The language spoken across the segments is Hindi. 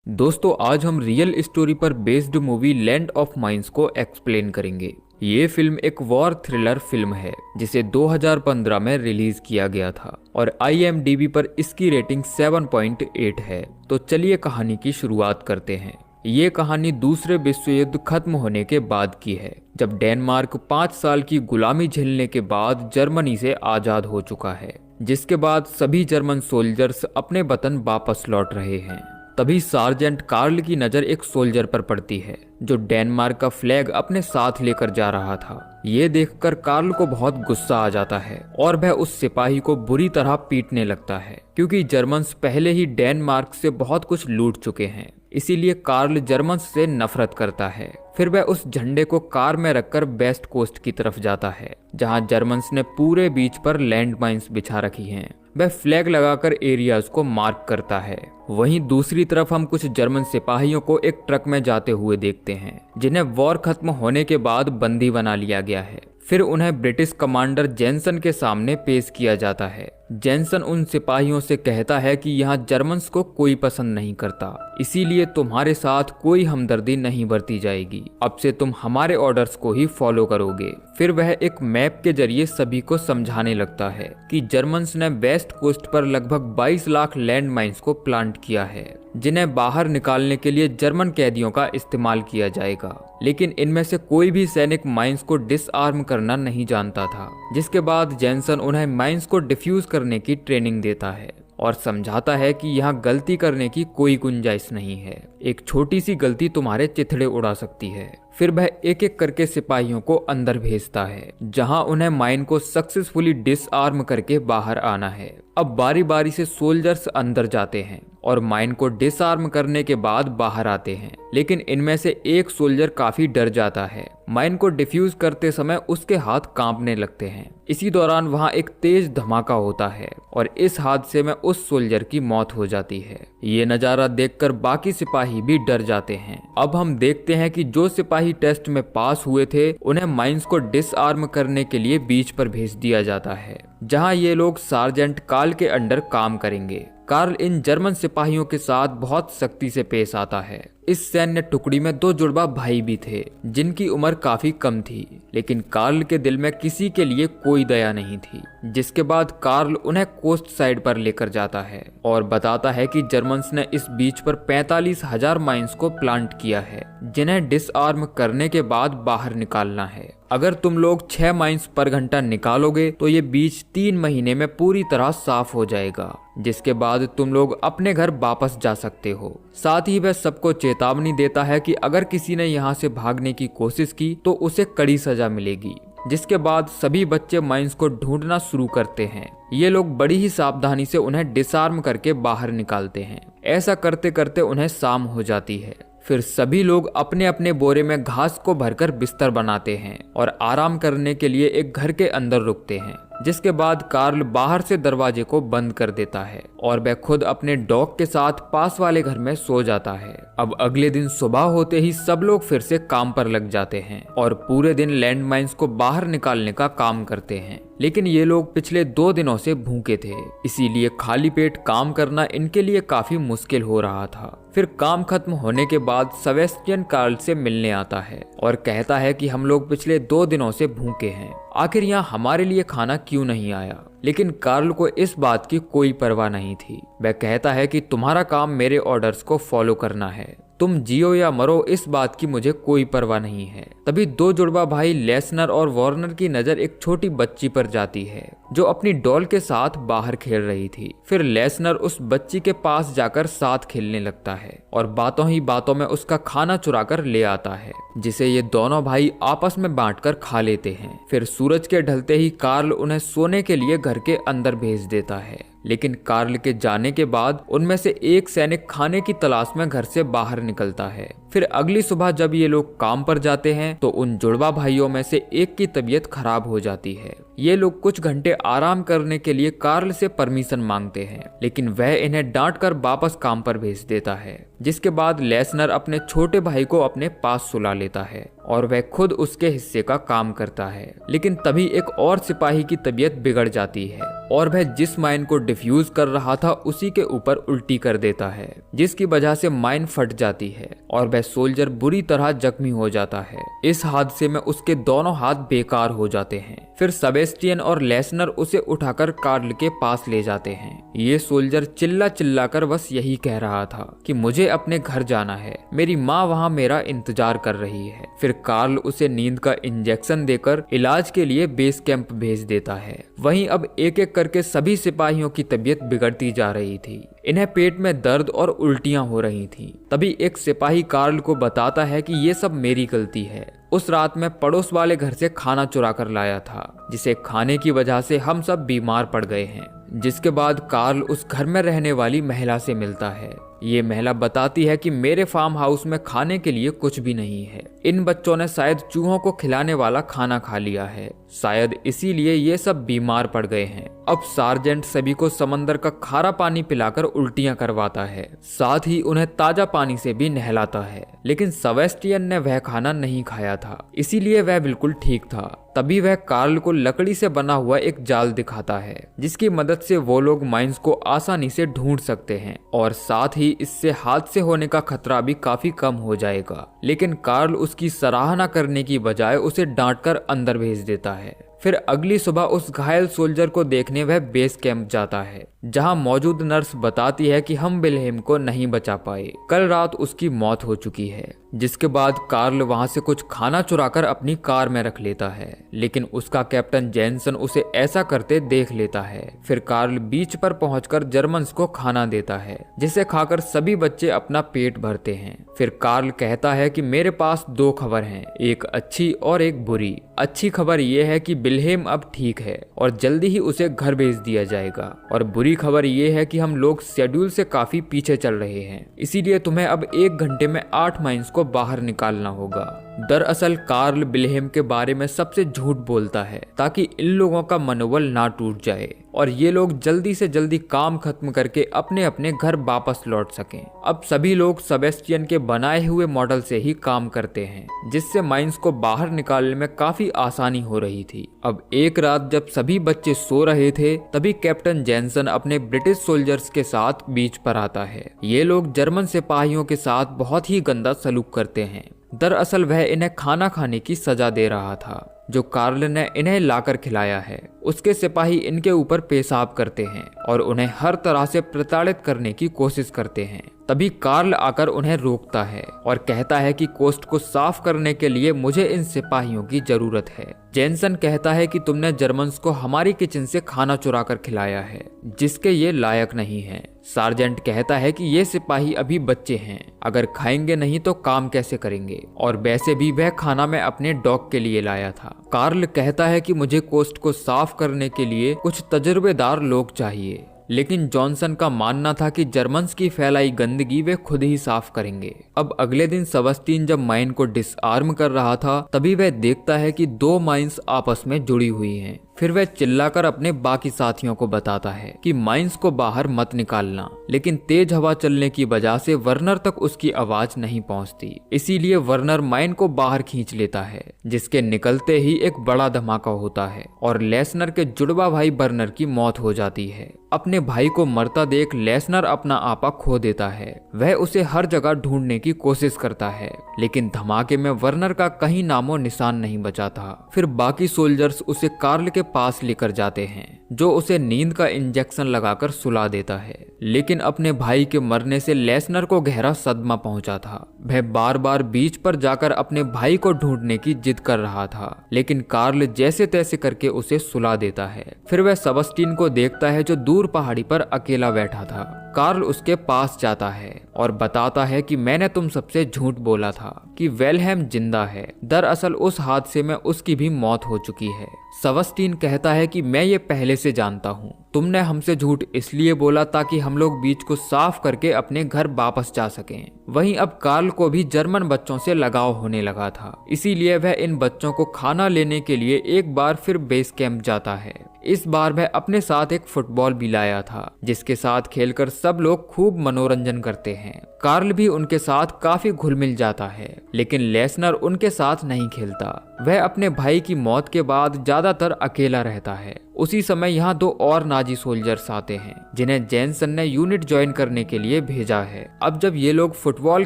दोस्तों आज हम रियल स्टोरी पर based movie land of mines को एक्सप्लेन करेंगे। ये फिल्म एक वॉर थ्रिलर फिल्म है जिसे 2015 में रिलीज किया गया था और IMDb पर इसकी रेटिंग 7.8 है। तो चलिए कहानी की शुरुआत करते हैं। ये कहानी दूसरे विश्व युद्ध खत्म होने के बाद की है, जब डेनमार्क 5 साल की गुलामी झेलने के बाद जर्मनी से आजाद हो चुका है, जिसके बाद सभी जर्मन सोल्जर्स अपने वतन वापस लौट रहे हैं। तभी सार्जेंट कार्ल की नजर एक सोल्जर पर पड़ती है जो डेनमार्क का फ्लैग अपने साथ लेकर जा रहा था। ये देखकर कार्ल को बहुत गुस्सा आ जाता है और वह उस सिपाही को बुरी तरह पीटने लगता है, क्योंकि जर्मन्स पहले ही डेनमार्क से बहुत कुछ लूट चुके हैं। इसीलिए कार्ल जर्मन्स से नफरत करता है। फिर वह उस झंडे को कार में रखकर वेस्ट कोस्ट की तरफ जाता है, जहां जर्मन्स ने पूरे बीच पर लैंड माइंस बिछा रखी हैं। वह फ्लैग लगाकर एरियाज को मार्क करता है। वहीं दूसरी तरफ हम कुछ जर्मन सिपाहियों को एक ट्रक में जाते हुए देखते हैं, जिन्हें वॉर खत्म होने के बाद बंदी बना लिया गया है। फिर उन्हें ब्रिटिश कमांडर जेनसन के सामने पेश किया जाता है। जेनसन उन सिपाहियों से कहता है कि यहाँ जर्मन्स को कोई पसंद नहीं करता, इसीलिए तुम्हारे साथ कोई हमदर्दी नहीं बरती जाएगी। अब से तुम हमारे ऑर्डर्स को ही फॉलो करोगे। फिर वह एक मैप के जरिए सभी को समझाने लगता है कि जर्मन्स ने वेस्ट कोस्ट पर लगभग 22 लाख लैंड माइंस को प्लांट किया है, जिन्हें बाहर निकालने के लिए जर्मन कैदियों का इस्तेमाल किया जाएगा। लेकिन इनमें से कोई भी सैनिक माइंस को डिसआर्म करना नहीं जानता था। जिसके बाद जेनसन उन्हें माइंस को डिफ्यूज करने की ट्रेनिंग देता है और समझाता है कि यहाँ गलती करने की कोई गुंजाइश नहीं है। एक छोटी सी गलती तुम्हारे चिथड़े उड़ा सकती है। फिर वह एक एक करके सिपाहियों को अंदर भेजता है, जहां उन्हें माइन को सक्सेसफुली डिसआर्म करके बाहर आना है। अब बारी बारी से सोल्जर्स अंदर जाते हैं और माइन को डिसआर्म करने के बाद बाहर आते हैं। लेकिन इनमें से एक सोल्जर काफी डर जाता है। माइन को डिफ्यूज करते समय उसके हाथ कांपने लगते हैं। इसी दौरान वहां एक तेज धमाका होता है और इस हादसे में उस सोल्जर की मौत हो जाती है। ये नजारा देखकर बाकी सिपाही भी डर जाते हैं। अब हम देखते हैं कि जो सिपाही टेस्ट में पास हुए थे, उन्हें माइंस को डिसआर्म करने के लिए बीच पर भेज दिया जाता है, जहां ये लोग सार्जेंट कार्ल के अंडर काम करेंगे। कार्ल इन जर्मन सिपाहियों के साथ बहुत सख्ती से पेश आता है। इस सैन्य टुकड़ी में 2 जुड़वा भाई भी थे, जिनकी उम्र काफी कम थी, लेकिन कार्ल के दिल में किसी के लिए कोई दया नहीं थी। जिसके बाद कार्ल उन्हें कोस्ट साइड पर लेकर जाता है और बताता है कि जर्मन्स ने इस बीच पर 45,000 माइंस को प्लांट किया है, जिन्हें डिसआर्म करने के बाद बाहर निकालना है। अगर तुम लोग 6 माइंस पर घंटा निकालोगे तो ये बीच 3 महीने में पूरी तरह साफ हो जाएगा, जिसके बाद तुम लोग अपने घर वापस जा सकते हो। साथ ही वह सबको चेतावनी देता है कि अगर किसी ने यहाँ से भागने की कोशिश की तो उसे कड़ी सजा मिलेगी। जिसके बाद सभी बच्चे माइंस को ढूंढना शुरू करते हैं। ये लोग बड़ी ही सावधानी से उन्हें डिसआर्म करके बाहर निकालते हैं। ऐसा करते करते उन्हें शाम हो जाती है। फिर सभी लोग अपने अपने बोरे में घास को भरकर बिस्तर बनाते हैं और आराम करने के लिए एक घर के अंदर रुकते हैं। जिसके बाद कार्ल बाहर से दरवाजे को बंद कर देता है और वह खुद अपने डॉग के साथ पास वाले घर में सो जाता है। अब अगले दिन सुबह होते ही सब लोग फिर से काम पर लग जाते हैं और पूरे दिन लैंड माइंस को बाहर निकालने का काम करते हैं। लेकिन ये लोग पिछले 2 दिनों से भूखे थे, इसीलिए खाली पेट काम करना इनके लिए काफी मुश्किल हो रहा था। फिर काम खत्म होने के बाद सेबेस्टियन कार्ल से मिलने आता है और कहता है कि हम लोग पिछले 2 दिनों से भूखे हैं, आखिर यहाँ हमारे लिए खाना क्यों नहीं आया। लेकिन कार्ल को इस बात की कोई परवाह नहीं थी। वह कहता है कि तुम्हारा काम मेरे ऑर्डर्स को फॉलो करना है, तुम जियो या मरो इस बात की मुझे कोई परवाह नहीं है। तभी 2 जुड़वा भाई लेसनर और वार्नर की नजर एक छोटी बच्ची पर जाती है जो अपनी डॉल के साथ बाहर खेल रही थी। फिर लेसनर उस बच्ची के पास जाकर साथ खेलने लगता है और बातों ही बातों में उसका खाना चुरा कर ले आता है, जिसे ये दोनों भाई आपस में बांटकर खा लेते हैं। फिर सूरज के ढलते ही कार्ल उन्हें सोने के लिए घर के अंदर भेज देता है। लेकिन कार्ल के जाने के बाद उनमें से एक सैनिक खाने की तलाश में घर से बाहर निकलता है। फिर अगली सुबह जब ये लोग काम पर जाते हैं तो उन जुड़वा भाइयों में से एक की तबीयत खराब हो जाती है। ये लोग कुछ घंटे आराम करने के लिए कार्ल से परमिशन मांगते हैं, लेकिन वह इन्हें डांट कर वापस काम पर भेज देता है। जिसके बाद लेसनर अपने छोटे भाई को अपने पास सुला लेता है और वह खुद उसके हिस्से का काम करता है। लेकिन तभी एक और सिपाही की तबीयत बिगड़ जाती है और वह जिस माइन को डिफ्यूज कर रहा था उसी के ऊपर उल्टी कर देता है, जिसकी वजह से माइन फट जाती है और वह सोल्जर बुरी तरह जख्मी हो जाता है। इस हादसे में उसके दोनों हाथ बेकार हो जाते हैं। फिर सेबेस्टियन और लेसनर उसे उठाकर कार्ल के पास ले जाते हैं। ये सोल्जर चिल्ला चिल्ला कर बस यही कह रहा था कि मुझे अपने घर जाना है, मेरी माँ वहाँ मेरा इंतजार कर रही है। फिर कार्ल उसे नींद का इंजेक्शन देकर इलाज के लिए बेस कैंप भेज देता है। वहीं अब एक एक करके सभी सिपाहियों की तबीयत बिगड़ती जा रही थी। इन्हें पेट में दर्द और उल्टियां हो रही थीं। तभी एक सिपाही कार्ल को बताता है कि ये सब मेरी गलती है। उस रात मैं पड़ोस वाले घर से खाना चुरा कर लाया था, जिसे खाने की वजह से हम सब बीमार पड़ गए हैं। जिसके बाद कार्ल उस घर में रहने वाली महिला से मिलता है। ये महिला बताती है कि मेरे फार्म हाउस में खाने के लिए कुछ भी नहीं है। इन बच्चों ने शायद चूहों को खिलाने वाला खाना खा लिया है, शायद इसीलिए ये सब बीमार पड़ गए हैं। अब सार्जेंट सभी को समंदर का खारा पानी पिलाकर उल्टियां करवाता है, साथ ही उन्हें ताजा पानी से भी नहलाता है। लेकिन सेबेस्टियन ने वह खाना नहीं खाया था, इसीलिए वह बिल्कुल ठीक था। तभी वह कार्ल को लकड़ी से बना हुआ एक जाल दिखाता है, जिसकी मदद से वो लोग माइंस को आसानी से ढूंढ सकते हैं और साथ ही इससे हादसे होने का खतरा भी काफी कम हो जाएगा। लेकिन कार्ल उसकी सराहना करने की बजाय उसे डांटकर अंदर भेज देता है। फिर अगली सुबह उस घायल सोल्जर को देखने वह बेस कैंप जाता है, जहां मौजूद नर्स बताती है कि हम विल्हेम को नहीं बचा पाए, कल रात उसकी मौत हो चुकी है। जिसके बाद कार्ल वहां से कुछ खाना चुराकर अपनी कार में रख लेता है, लेकिन उसका कैप्टन जेनसन उसे ऐसा करते देख लेता है। फिर कार्ल बीच पर पहुंचकर जर्मन्स को खाना देता है, जिसे खाकर सभी बच्चे अपना पेट भरते हैं। फिर कार्ल कहता है कि मेरे पास दो खबर हैं, एक अच्छी और एक बुरी। अच्छी खबर यह है कि विल्हेम अब ठीक है और जल्दी ही उसे घर भेज दिया जाएगा, और बुरी खबर यह है कि हम लोग शेड्यूल से काफी पीछे चल रहे हैं, इसीलिए तुम्हें अब 1 घंटे में 8 माइल्स को बाहर निकालना होगा। दरअसल कार्ल विल्हेम के बारे में सबसे झूठ बोलता है ताकि इन लोगों का मनोबल ना टूट जाए और ये लोग जल्दी से जल्दी काम खत्म करके अपने अपने घर वापस लौट सकें। अब सभी लोग सेबेस्टियन के बनाए हुए मॉडल से ही काम करते हैं, जिससे माइंस को बाहर निकालने में काफी आसानी हो रही थी। अब एक रात जब सभी बच्चे सो रहे थे, तभी कैप्टन जेनसन अपने ब्रिटिश सोल्जर्स के साथ बीच पर आता है। ये लोग जर्मन सिपाहियों के साथ बहुत ही गंदा सलूक करते हैं। दरअसल वह इन्हें खाना खाने की सजा दे रहा था जो कार्ल ने इन्हें लाकर खिलाया है। उसके सिपाही इनके ऊपर पेशाब करते हैं और उन्हें हर तरह से प्रताड़ित करने की कोशिश करते हैं। तभी कार्ल आकर उन्हें रोकता है और कहता है कि कोस्ट को साफ करने के लिए मुझे इन सिपाहियों की जरूरत है। जेनसन कहता है कि तुमने जर्मन्स को हमारी किचन से खाना चुरा कर खिलाया है, जिसके ये लायक नहीं है। सार्जेंट कहता है कि ये सिपाही अभी बच्चे हैं, अगर खाएंगे नहीं तो काम कैसे करेंगे, और वैसे भी वह खाना मैं अपने डॉग के लिए लाया था। कार्ल कहता है कि मुझे कोस्ट को साफ करने के लिए कुछ तजुर्बेदार लोग चाहिए, लेकिन जॉनसन का मानना था कि जर्मन्स की फैलाई गंदगी वे खुद ही साफ करेंगे। अब अगले दिन सेबेस्टियन जब माइन को डिसआर्म कर रहा था, तभी वह देखता है कि 2 माइंस आपस में जुड़ी हुई हैं। फिर वह चिल्लाकर अपने बाकी साथियों को बताता है कि माइंस को बाहर मत निकालना, लेकिन तेज हवा चलने की वजह से वर्नर तक उसकी आवाज नहीं पहुंचती। इसीलिए वर्नर माइन को बाहर खींच लेता है, जिसके निकलते ही एक बड़ा धमाका होता है और लेसनर के जुड़वा भाई बर्नर की मौत हो जाती है। अपने भाई को मरता देख लेसनर अपना आपा खो देता है। वह उसे हर जगह ढूंढने की कोशिश करता है, लेकिन धमाके में वर्नर का कहीं नामो निशान नहीं बचा था। फिर बाकी सोल्जर्स उसे कार्ल के पास लेकर जाते हैं, जो उसे नींद का इंजेक्शन लगाकर सुला देता है। लेकिन अपने भाई के मरने से लेसनर को गहरा सदमा पहुंचा था। वह बार बार बीच पर जाकर अपने भाई को ढूंढने की जिद कर रहा था, लेकिन कार्ल जैसे तैसे करके उसे सुला देता है। फिर वह सेबेस्टियन को देखता है जो दूर पहाड़ी पर अकेला बैठा था। कार्ल उसके पास जाता है और बताता है कि मैंने तुम सबसे झूठ बोला था कि विल्हेम जिंदा है। दरअसल उस हादसे में उसकी भी मौत हो चुकी है। सेबेस्टियन कहता है कि मैं ये पहले से जानता हूँ, तुमने हमसे झूठ इसलिए बोला ताकि हम लोग बीच को साफ करके अपने घर वापस जा सकें। वहीं अब कार्ल को भी जर्मन बच्चों से लगाव होने लगा था, इसीलिए वह इन बच्चों को खाना लेने के लिए एक बार फिर बेस कैंप जाता है। इस बार वह अपने साथ एक फुटबॉल भी लाया था, जिसके साथ खेलकर सब लोग खूब मनोरंजन करते हैं। कार्ल भी उनके साथ काफी घुल मिल जाता है, लेकिन लेसनर उनके साथ नहीं खेलता। वह अपने भाई की मौत के बाद ज्यादातर अकेला रहता है। उसी समय यहाँ 2 और नाजी सोल्जर्स आते हैं, जिन्हें जेनसन ने यूनिट ज्वाइन करने के लिए भेजा है। अब जब ये लोग फुटबॉल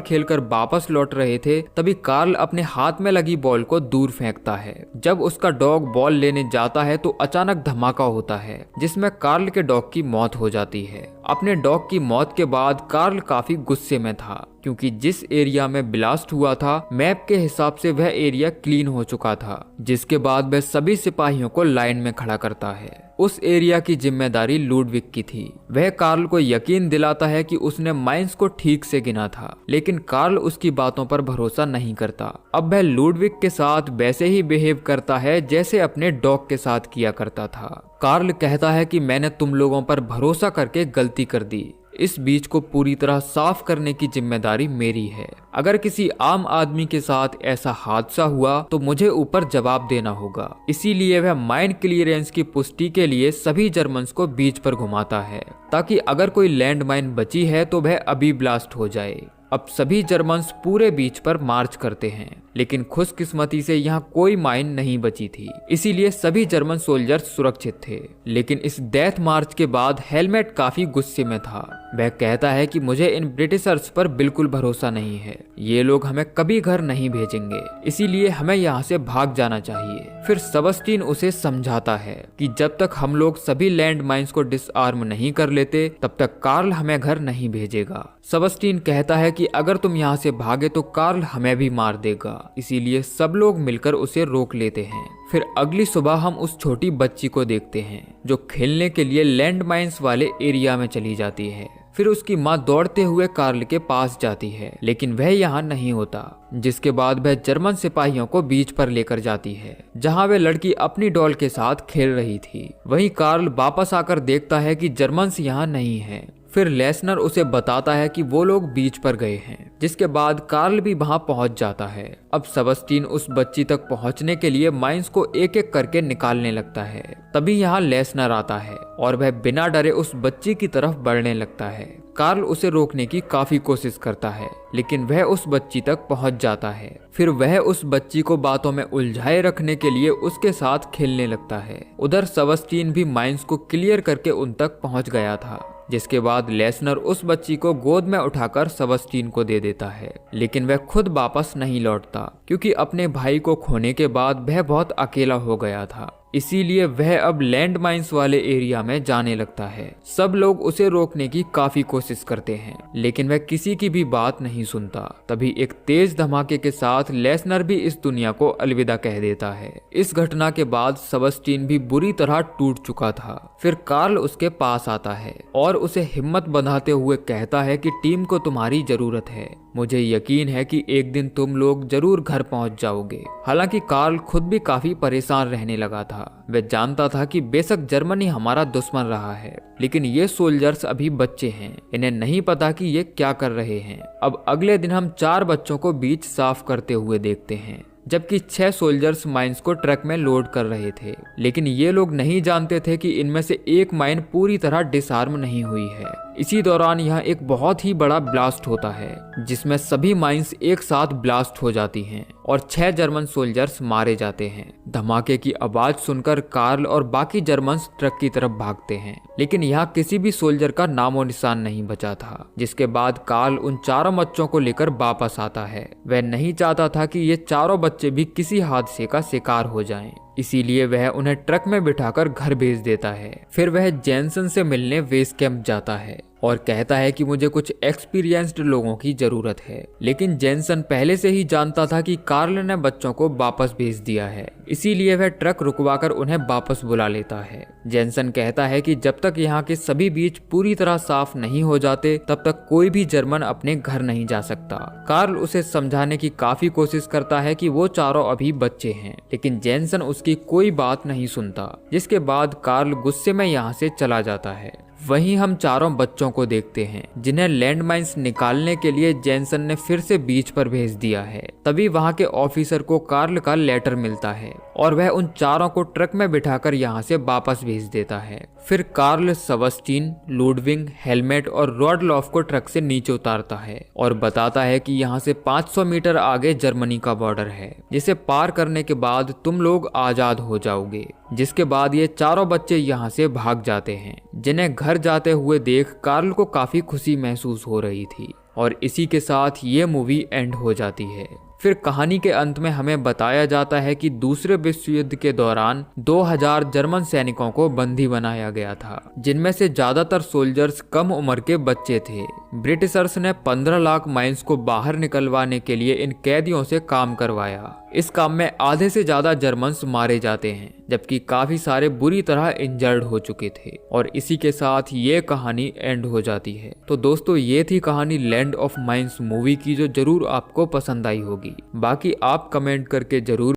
खेलकर वापस लौट रहे थे, तभी कार्ल अपने हाथ में लगी बॉल को दूर फेंकता है। जब उसका डॉग बॉल लेने जाता है तो अचानक धमाका होता है, जिसमें कार्ल के डॉग की मौत हो जाती है। अपने डॉग की मौत के बाद कार्ल काफी गुस्से में था, क्योंकि जिस एरिया में ब्लास्ट हुआ था, मैप के हिसाब से वह एरिया क्लीन हो चुका था। जिसके बाद वह सभी सिपाहियों को लाइन में खड़ा करता है। उस एरिया की जिम्मेदारी लुडविग की थी। वह कार्ल को यकीन दिलाता है कि उसने माइंस को ठीक से गिना था, लेकिन कार्ल उसकी बातों पर भरोसा नहीं करता। अब वह लुडविग के साथ वैसे ही बिहेव करता है जैसे अपने डॉग के साथ किया करता था। कार्ल कहता है कि मैंने तुम लोगों पर भरोसा करके गलती कर दी। इस बीच को पूरी तरह साफ करने की जिम्मेदारी मेरी है। अगर किसी आम आदमी के साथ ऐसा हादसा हुआ तो मुझे ऊपर जवाब देना होगा। इसीलिए वह माइन क्लियरेंस की पुष्टि के लिए सभी जर्मन्स को बीच पर घुमाता है, ताकि अगर कोई लैंड माइन बची है तो वह अभी ब्लास्ट हो जाए। अब सभी जर्मन्स पूरे बीच पर मार्च करते हैं, लेकिन खुशकिस्मती से यहाँ कोई माइन नहीं बची थी, इसीलिए सभी जर्मन सोल्जर सुरक्षित थे। लेकिन इस डेथ मार्च के बाद हेलमेट काफी गुस्से में था। वह कहता है कि मुझे इन ब्रिटिशर्स पर बिल्कुल भरोसा नहीं है, ये लोग हमें कभी घर नहीं भेजेंगे, इसीलिए हमें यहाँ से भाग जाना चाहिए। फिर सबस्टीन उसे समझाता है कि जब तक हम लोग सभी लैंड माइंस को डिसआर्म नहीं कर लेते, तब तक कार्ल हमें घर नहीं भेजेगा। सबस्टीन कहता है कि अगर तुम यहाँ से भागे तो कार्ल हमें भी मार देगा, इसीलिए सब लोग मिलकर उसे रोक लेते हैं। फिर अगली सुबह हम उस छोटी बच्ची को देखते हैं, जो खेलने के लिए लैंड माइंस वाले एरिया में चली जाती है। फिर उसकी माँ दौड़ते हुए कार्ल के पास जाती है, लेकिन वह यहाँ नहीं होता। जिसके बाद वह जर्मन सिपाहियों को बीच पर लेकर जाती है, जहाँ वह लड़की अपनी डॉल के साथ खेल रही थी। वहीं कार्ल वापस आकर देखता है कि जर्मन्स यहाँ नहीं है। फिर लेसनर उसे बताता है कि वो लोग बीच पर गए हैं, जिसके बाद कार्ल भी वहां पहुंच जाता है। अब सबस्टीन उस बच्ची तक पहुंचने के लिए माइंस को एक एक करके निकालने लगता है। तभी यहाँ लेसनर आता है और वह बिना डरे उस बच्ची की तरफ बढ़ने लगता है। कार्ल उसे रोकने की काफी कोशिश करता है, लेकिन वह उस बच्ची तक पहुंच जाता है। फिर वह उस बच्ची को बातों में उलझाए रखने के लिए उसके साथ खेलने लगता है। उधर सबस्टीन भी माइंस को क्लियर करके उन तक पहुंच गया था। जिसके बाद लेसनर उस बच्ची को गोद में उठाकर सबस्टीन को दे देता है, लेकिन वह खुद वापस नहीं लौटता, क्योंकि अपने भाई को खोने के बाद वह बहुत अकेला हो गया था। इसीलिए वह अब लैंड माइंस वाले एरिया में जाने लगता है। सब लोग उसे रोकने की काफी कोशिश करते हैं, लेकिन वह किसी की भी बात नहीं सुनता। तभी एक तेज धमाके के साथ लेसनर भी इस दुनिया को अलविदा कह देता है। इस घटना के बाद सबस्टीन भी बुरी तरह टूट चुका था। फिर कार्ल उसके पास आता है और उसे हिम्मत बंधाते हुए कहता है कि टीम को तुम्हारी जरूरत है। मुझे यकीन है कि एक दिन तुम लोग जरूर घर पहुंच जाओगे। हालांकि कार्ल खुद भी काफी परेशान रहने लगा था। वह जानता था कि बेशक जर्मनी हमारा दुश्मन रहा है, लेकिन ये सोल्जर्स अभी बच्चे हैं, इन्हें नहीं पता कि ये क्या कर रहे हैं। अब अगले दिन हम 4 बच्चों को बीच साफ करते हुए देखते हैं, जबकि 6 सोल्जर्स माइंस को ट्रक में लोड कर रहे थे। लेकिन ये लोग नहीं जानते थे कि इनमें से एक माइन पूरी तरह डिसआर्म नहीं हुई है। इसी दौरान यहाँ एक बहुत ही बड़ा ब्लास्ट होता है, जिसमें सभी माइंस एक साथ ब्लास्ट हो जाती हैं और 6 जर्मन सोल्जर्स मारे जाते हैं। धमाके की आवाज सुनकर कार्ल और बाकी जर्मन्स ट्रक की तरफ भागते हैं, लेकिन यहाँ किसी भी सोल्जर का नामो निशान नहीं बचा था। जिसके बाद कार्ल उन 4 बच्चों को लेकर वापस आता है। वह नहीं चाहता था कि ये 4 बच्चे भी किसी हादसे का शिकार हो जाएं, इसीलिए वह उन्हें ट्रक में बिठाकर घर भेज देता है। फिर वह जेनसन से मिलने बेस कैंप जाता है और कहता है कि मुझे कुछ एक्सपीरियंस्ड लोगों की जरूरत है। लेकिन जेनसन पहले से ही जानता था कि कार्ल ने बच्चों को वापस भेज दिया है, इसीलिए वह ट्रक रुकवाकर उन्हें वापस बुला लेता है। जेनसन कहता है कि जब तक यहाँ के सभी बीच पूरी तरह साफ नहीं हो जाते, तब तक कोई भी जर्मन अपने घर नहीं जा सकता। कार्ल उसे समझाने की काफी कोशिश करता है कि वो चारों अभी बच्चे हैं, लेकिन जेनसन उसकी कोई बात नहीं सुनता। जिसके बाद कार्ल गुस्से में यहाँ से चला जाता है। वहीं हम 4 बच्चों को देखते हैं, जिन्हें लैंड माइंस निकालने के लिए जेनसन ने फिर से बीच पर भेज दिया है। तभी वहां के ऑफिसर को कार्ल का लेटर मिलता है और वह उन चारों को ट्रक में बिठाकर यहाँ से वापस भेज देता है। फिर कार्ल सबस्टीन, लुडविग, हेलमेट और रॉडलॉफ को ट्रक से नीचे उतारता है और बताता है कि यहाँ से 500 मीटर आगे जर्मनी का बॉर्डर है, जिसे पार करने के बाद तुम लोग आजाद हो जाओगे। जिसके बाद ये चारों बच्चे यहाँ से भाग जाते हैं, जिन्हें घर जाते हुए देख कार्ल को काफी खुशी महसूस हो रही थी। और इसी के साथ ये मूवी एंड हो जाती है। फिर कहानी के अंत में हमें बताया जाता है कि दूसरे विश्व युद्ध के दौरान 2000 जर्मन सैनिकों को बंदी बनाया गया था, जिनमें से ज्यादातर सोल्जर्स कम उम्र के बच्चे थे। ब्रिटिशर्स ने 15 लाख माइंस को बाहर निकलवाने के लिए इन कैदियों से काम करवाया। इस काम में आधे से ज्यादा जर्मन्स मारे जाते हैं, जबकि काफी सारे बुरी तरह इंजर्ड हो चुके थे। और इसी के साथ ये कहानी एंड हो जाती है। तो दोस्तों, ये थी कहानी लैंड ऑफ माइंस मूवी की, जो जरूर आपको पसंद आई होगी। बाकी आप कमेंट करके जरूर